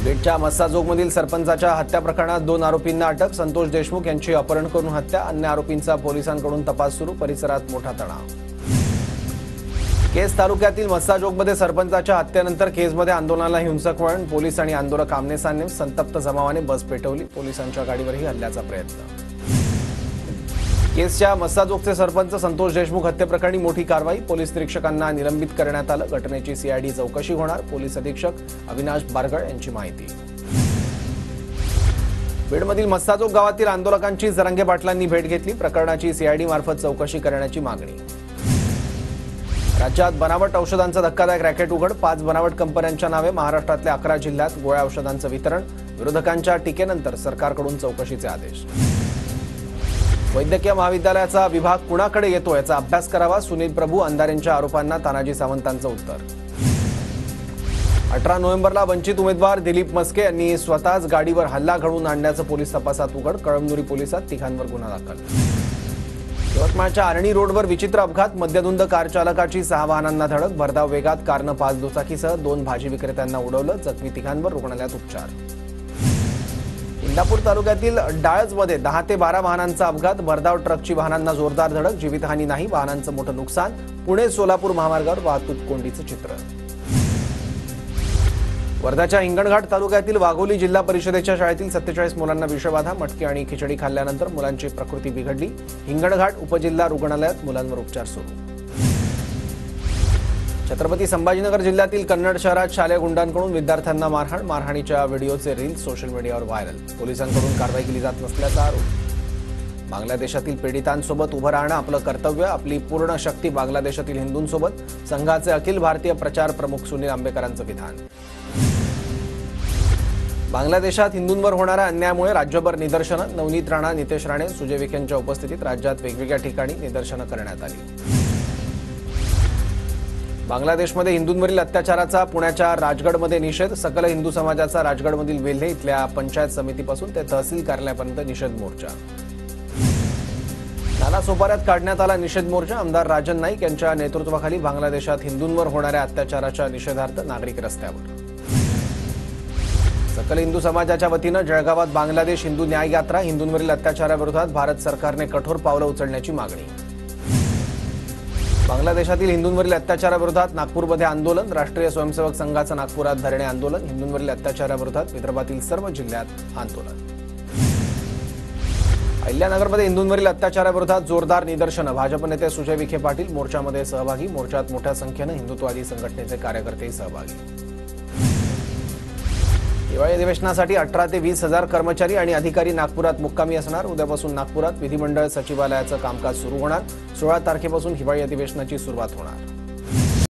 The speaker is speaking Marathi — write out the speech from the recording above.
बीडच्या मस्साजोगमधील सरपंचाच्या हत्या प्रकरणात 2 आरोपींना अटक। संतोष देशमुख यांची अपहरण करून हत्या, अन्य आरोपींचा पोलिसांकडून तपास सुरू। परिसरात मोठा तणाव। केज तालुक्यातील मस्साजोगमध्ये सरपंचाच्या हत्येनंतर केजमध्ये आंदोलनाला हिंसक वळण। पोलीस आणि आंदोलक आमने-सामने। संतप्त जमावाने बस पेटवली। पोलिसांच्या गाडीवरही हल्ल्याचा प्रयत्न। केजच्या मस्साजोगचे सरपंच संतोष देशमुख हत्येप्रकरणी मोठी कारवाई। पोलीस निरीक्षकांना निलंबित करण्यात आलं। घटनेची सीआयडी चौकशी होणार। पोलीस अधीक्षक अविनाश बारगळ यांची माहिती। बीडमधील मस्साजोग गावातील आंदोलकांची जरांगे पाटलांनी भेट घेतली। प्रकरणाची सीआयडी मार्फत चौकशी करण्याची मागणी। राज्यात बनावट औषधांचा धक्कादायक रॅकेट उघड। 5 बनावट कंपन्यांच्या नावे महाराष्ट्रातल्या 11 जिल्ह्यात गोळ्या औषधांचं वितरण। विरोधकांच्या टीकेनंतर सरकारकडून चौकशीचे आदेश। वैद्यकीय महाविद्यालयाचा विभाग कुणाकडे येतो याचा अभ्यास करावा। सुनील प्रभू अंधारेंच्या आरोपांना तानाजी सावंतांचं उत्तर। 18 नोव्हेंबरला वंचित उमेदवार दिलीप मस्के यांनी स्वतःच गाडीवर हल्ला घडवून आणण्याचं पोलीस तपासात उघड। कळमनुरी पोलिसात तिघांवर गुन्हा दाखल। यवतमाळच्या आर्णी रोडवर विचित्र अपघात। मद्यधुंद कार चालकाची 6 वाहनांना धडक। भरधाव वेगात कारनं 5 दुचाकीसह 2 भाजी विक्रेत्यांना उडवलं। जखमी तिघांवर रुग्णालयात उपचार। इंदापूर तालुक्यातील डाळजमध्ये 10 ते 12 वाहनांचा अपघात। भरधाव ट्रकची वाहनांना जोरदार धडक। जीवितहानी नाही, वाहनांचं मोठं नुकसान। पुणे सोलापूर महामार्गावर वाहतूक कोंडीचं चित्र। वर्धाच्या हिंगणघाट तालुक्यातील वाघोली जिल्हा परिषदेच्या शाळेतील 47 मुलांना विषबाधा। मटकी आणि खिचडी खाल्ल्यानंतर मुलांची प्रकृती बिघडली। हिंगणघाट उपजिल्हा रुग्णालयात मुलांवर उपचार सुरू। छत्रपती संभाजीनगर जिल्ह्यातील कन्नड शहरात शालेय गुंडांकडून विद्यार्थ्यांना मारहाण। मारहाणीच्या व्हिडिओचे रील्स सोशल मीडियावर व्हायरल। पोलिसांकडून कारवाई केली जात नसल्याचा आरोप। बांगलादेशातील पीडितांसोबत उभं राहणं आपलं कर्तव्य। आपली पूर्ण शक्ती बांगलादेशातील हिंदूंसोबत। संघाचे अखिल भारतीय प्रचार प्रमुख सुनील आंबेकरांचं विधान। बांगलादेशात हिंदूंवर होणाऱ्या अन्यायामुळे राज्यभर निदर्शनं। नवनीत राणा, नितेश राणे, सुजय विखेंच्या उपस्थितीत राज्यात वेगवेगळ्या ठिकाणी निदर्शनं करण्यात आली। बांगलादेशमध्ये हिंदूंवरील अत्याचाराचा पुण्याच्या राजगडमध्ये निषेध। सकल हिंदू समाजाचा राजगडमधील वेल्हे इथल्या पंचायत समितीपासून ते तहसील कार्यालयापर्यंत निषेध मोर्चा। नालासोपाऱ्यात काढण्यात आला निषेध मोर्चा। आमदार राजन नाईक यांच्या नेतृत्वाखाली बांगलादेशात हिंदूंवर होणाऱ्या अत्याचाराच्या निषेधार्थ नागरिक रस्त्यावर। सकल हिंदू समाजाच्या वतीनं जळगावात बांगलादेश हिंदू न्याय यात्रा। हिंदूंवरील अत्याचाराविरोधात भारत सरकारने कठोर पावलं उचलण्याची मागणी। बांगलादेशातील हिंदूंवरील अत्याचाराविरोधात नागपूरमध्ये आंदोलन। राष्ट्रीय स्वयंसेवक संघाचं नागपुरात धरणे आंदोलन। हिंदूंवरील अत्याचाराविरोधात विदर्भातील सर्व जिल्ह्यात आंदोलन। अहिल्यानगरमध्ये हिंदूंवरील अत्याचाराविरोधात जोरदार निदर्शनं। भाजप नेते सुजय विखे पाटील मोर्चामध्ये सहभागी। मोर्चात मोठ्या संख्येनं हिंदुत्ववादी संघटनेचे कार्यकर्तेही सहभागी। हिवाळी अधिवेशनासाठी 18 ते 20 हजार कर्मचारी आणि अधिकारी नागपुरात मुक्कामी असणार। उद्यापासून नागपुरात विधिमंडळ सचिवालयाचं कामकाज सुरू होणार। 16 तारखेपासून हिवाळी अधिवेशनाची सुरुवात होणार।